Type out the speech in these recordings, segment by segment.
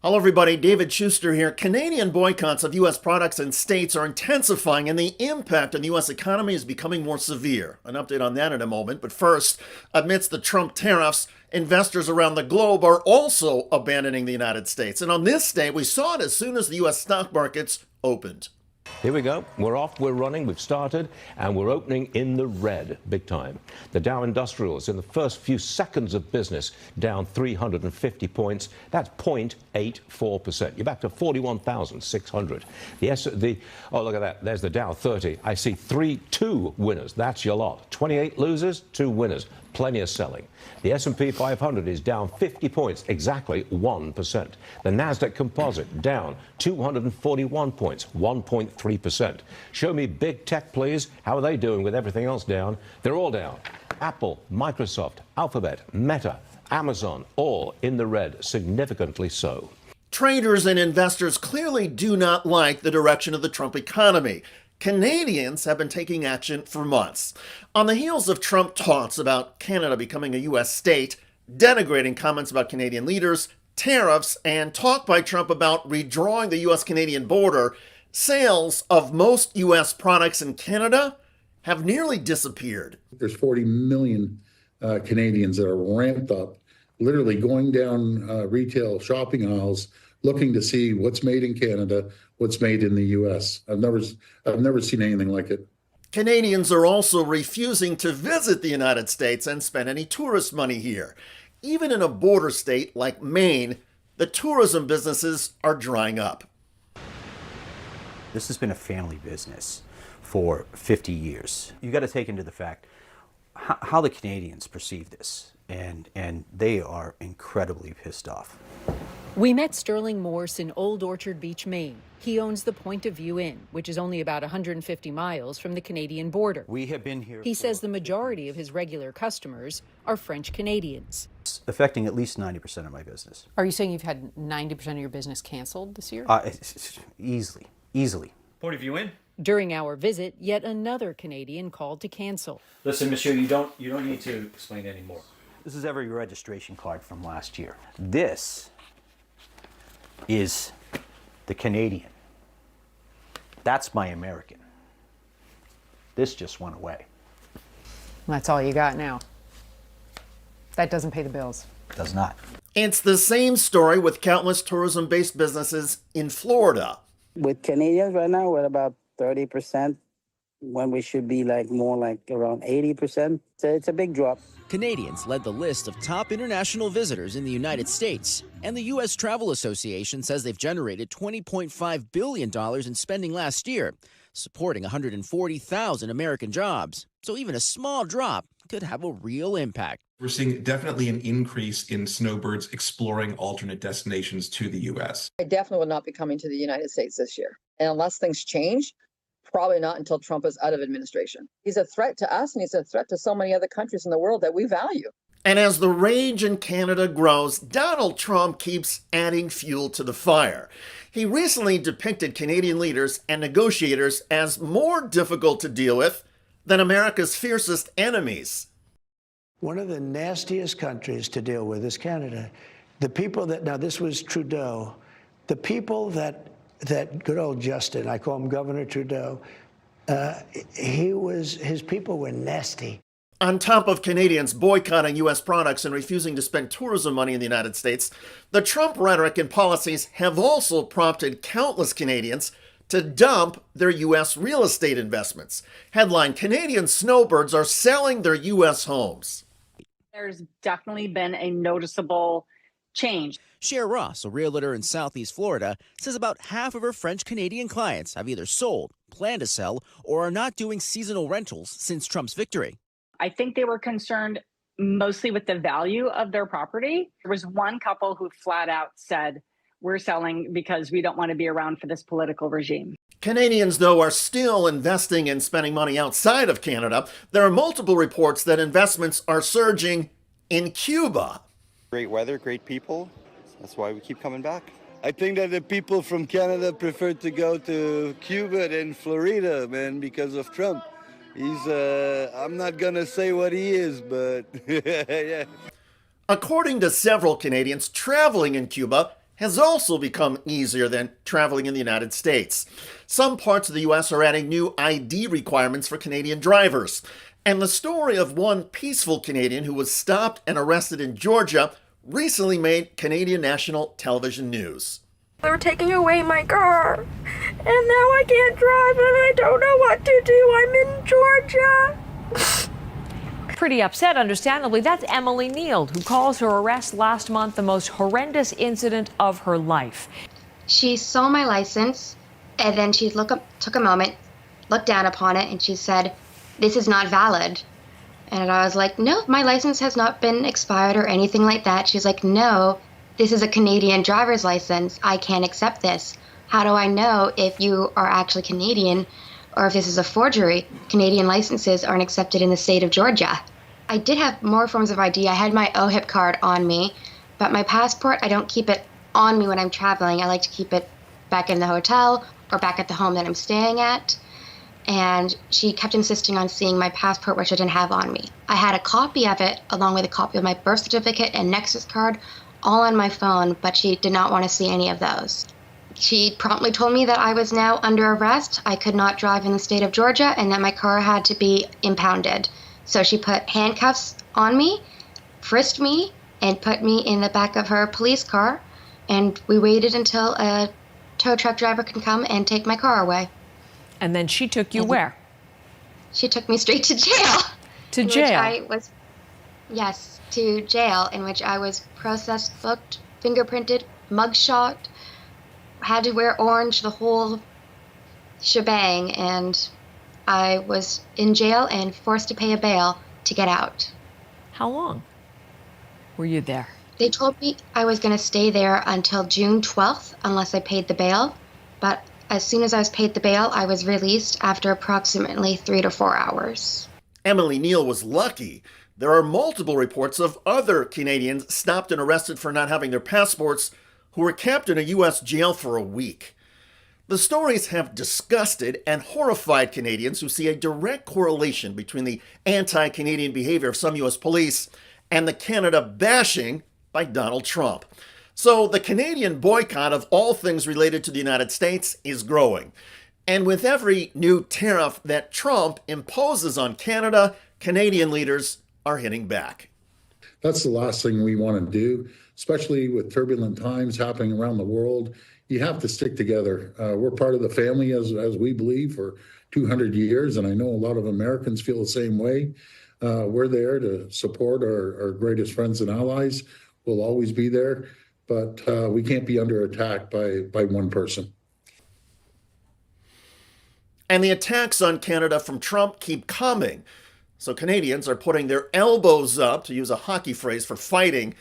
Hello, everybody. David Shuster here. Canadian boycotts of U.S. products and states are intensifying, and the impact on the U.S. economy is becoming more severe. An update on that in a moment. But first, amidst the Trump tariffs, investors around the globe are also abandoning the United States. And on this day, we saw it as soon as the U.S. stock markets opened. Here we go. We're off, we're running, we've started, and we're opening in the red, big time. The Dow Industrials in the first few seconds of business down 350 points. That's 0.84%. You're back to 41,600. Oh, look at that. There's the Dow 30. I see two winners. That's your lot. 28 losers, 2 winners. Plenty of selling. The S&P 500 is down 50 points, exactly 1%. The Nasdaq Composite down 241 points, 1.3%. Show me big tech, please. How are they doing with everything else down? They're all down. Apple, Microsoft, Alphabet, Meta, Amazon, all in the red, significantly so. Traders and investors clearly do not like the direction of the Trump economy. Canadians have been taking action for months. On the heels of Trump taunts about Canada becoming a U.S. state, denigrating comments about Canadian leaders, tariffs, and talk by Trump about redrawing the U.S.-Canadian border, sales of most U.S. products in Canada have nearly disappeared. There's 40 million Canadians that are ramped up, literally going down retail shopping aisles, looking to see what's made in Canada, what's made in the U.S. I've never seen anything like it. Canadians are also refusing to visit the United States and spend any tourist money here. Even in a border state like Maine, the tourism businesses are drying up. This has been a family business for 50 years. You got to take into the fact how the Canadians perceive this, and they are incredibly pissed off. We met Sterling Morse in Old Orchard Beach, Maine. He owns the Point of View Inn, which is only about 150 miles from the Canadian border. We have been here. He says the majority of his regular customers are French Canadians. It's affecting at least 90% of my business. Are you saying you've had 90% of your business canceled this year? Easily. Point of View Inn? During our visit, yet another Canadian called to cancel. Listen, monsieur, you don't need to explain anymore. This is every registration card from last year. This is the Canadian. That's my American. This just went away. That's all you got now. That doesn't pay the bills. Does not. It's the same story with countless tourism-based businesses in Florida. With Canadians right now, we're about 30%, when we should be more like around 80%. So it's a big drop. Canadians led the list of top international visitors in the United States, and the U.S. Travel Association says they've generated $20.5 billion in spending last year, supporting 140,000 American jobs. So even a small drop could have a real impact. We're seeing definitely an increase in snowbirds exploring alternate destinations to the U.S. I definitely will not be coming to the United States this year. And unless things change, probably not until Trump is out of administration. He's a threat to us, and he's a threat to so many other countries in the world that we value. And as the rage in Canada grows, Donald Trump keeps adding fuel to the fire. He recently depicted Canadian leaders and negotiators as more difficult to deal with than America's fiercest enemies. One of the nastiest countries to deal with is Canada. The people that, now this was Trudeau, the people that good old Justin, I call him Governor Trudeau, his people were nasty. On top of Canadians boycotting U.S. products and refusing to spend tourism money in the United States, the Trump rhetoric and policies have also prompted countless Canadians to dump their U.S. real estate investments. Headline: Canadian snowbirds are selling their U.S. homes. There's definitely been a noticeable change. Cher Ross, a realtor in Southeast Florida, says about half of her French-Canadian clients have either sold, plan to sell, or are not doing seasonal rentals since Trump's victory. I think they were concerned mostly with the value of their property. There was one couple who flat out said, "We're selling because we don't want to be around for this political regime." Canadians, though, are still investing and spending money outside of Canada. There are multiple reports that investments are surging in Cuba. Great weather, great people. That's why we keep coming back. I think that the people from Canada prefer to go to Cuba than Florida, man, because of Trump. He's, I'm not going to say what he is, but yeah. According to several Canadians traveling in Cuba, has also become easier than traveling in the United States. Some parts of the U.S. are adding new ID requirements for Canadian drivers. And the story of one peaceful Canadian who was stopped and arrested in Georgia recently made Canadian national television news. They're taking away my car, and now I can't drive, and I don't know what to do. I'm in Georgia. Pretty upset, understandably. That's Emily Neal, who calls her arrest last month the most horrendous incident of her life. She saw my license, and then she took a moment, looked down upon it, and she said, "This is not valid." And I was like, "No, my license has not been expired or anything like that." She's like, "No, this is a Canadian driver's license. I can't accept this. How do I know if you are actually Canadian or if this is a forgery? Canadian licenses aren't accepted in the state of Georgia." I did have more forms of ID. I had my OHIP card on me, but my passport, I don't keep it on me when I'm traveling. I like to keep it back in the hotel or back at the home that I'm staying at. And she kept insisting on seeing my passport, which I didn't have on me. I had a copy of it, along with a copy of my birth certificate and Nexus card, all on my phone, but she did not want to see any of those. She promptly told me that I was now under arrest, I could not drive in the state of Georgia, and that my car had to be impounded. So she put handcuffs on me, frisked me, and put me in the back of her police car, and we waited until a tow truck driver could come and take my car away. And then she took you where? She took me straight to jail. To jail? Yes, to jail, in which I was processed, booked, fingerprinted, mugshot, had to wear orange, the whole shebang, and I was in jail and forced to pay a bail to get out. How long were you there? They told me I was going to stay there until June 12th unless I paid the bail, but as soon as I was paid the bail, I was released after approximately 3 to 4 hours. Emily Neal was lucky. There are multiple reports of other Canadians stopped and arrested for not having their passports who were kept in a U.S. jail for a week. The stories have disgusted and horrified Canadians who see a direct correlation between the anti-Canadian behavior of some U.S. police and the Canada bashing by Donald Trump. So the Canadian boycott of all things related to the United States is growing. And with every new tariff that Trump imposes on Canada, Canadian leaders are hitting back. That's the last thing we want to do, especially with turbulent times happening around the world. You have to stick together. We're part of the family, as we believe, for 200 years, and I know a lot of Americans feel the same way. We're there to support our greatest friends and allies. We'll always be there, but we can't be under attack by one person. And the attacks on Canada from Trump keep coming. So Canadians are putting their elbows up, to use a hockey phrase, for fighting.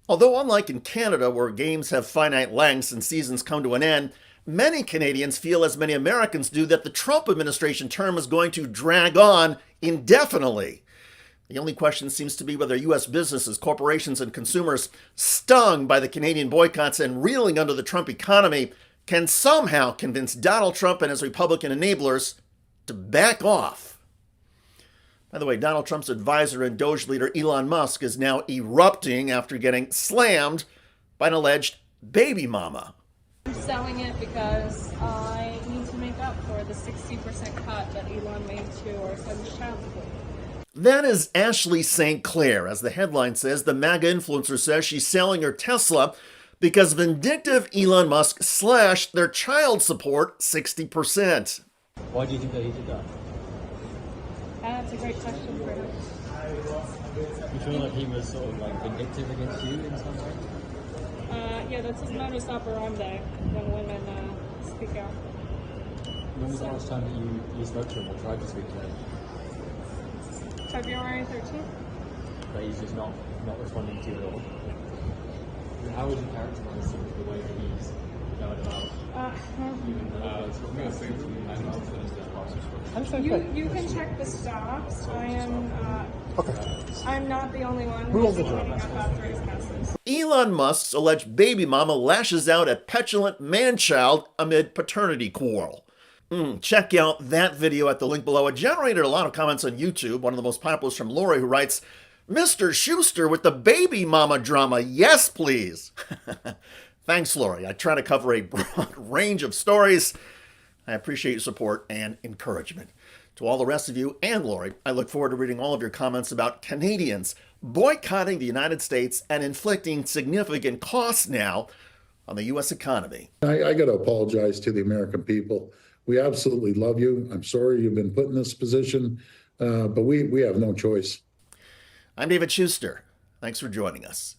Although unlike in Canada, where games have finite lengths and seasons come to an end, many Canadians feel, as many Americans do, that the Trump administration term is going to drag on indefinitely. The only question seems to be whether U.S. businesses, corporations, and consumers, stung by the Canadian boycotts and reeling under the Trump economy, can somehow convince Donald Trump and his Republican enablers to back off. By the way, Donald Trump's advisor and Doge leader Elon Musk is now erupting after getting slammed by an alleged baby mama. I'm selling it because I need to make up for the 60% cut that Elon made to our son's child support. That is Ashley St. Clair. As the headline says, the MAGA influencer says she's selling her Tesla because vindictive Elon Musk slashed their child support 60%. Why do you think that he did that? That's a great question for him. You feel like he was sort of like vindictive against you in some way? Yeah, that's his modus operandi when women speak out. When was the last time that you spoke to him or tried to speak to him? February 13th. But he's just not responding to you at all. And how would you characterize sort of the way that he's going about you can check the stocks. I'm not the only one Who who's owns it? looking at authorized passes. Elon Musk's alleged baby mama lashes out at petulant man-child amid paternity quarrel. Check out that video at the link below. It generated a lot of comments on YouTube. One of the most popular is from Lori, who writes, "Mr. Shuster with the baby mama drama. Yes, please." Thanks, Lori. I try to cover a broad range of stories. I appreciate your support and encouragement. To all the rest of you and Lori, I look forward to reading all of your comments about Canadians boycotting the United States and inflicting significant costs now on the U.S. economy. I got to apologize to the American people. We absolutely love you. I'm sorry you've been put in this position, but we have no choice. I'm David Shuster. Thanks for joining us.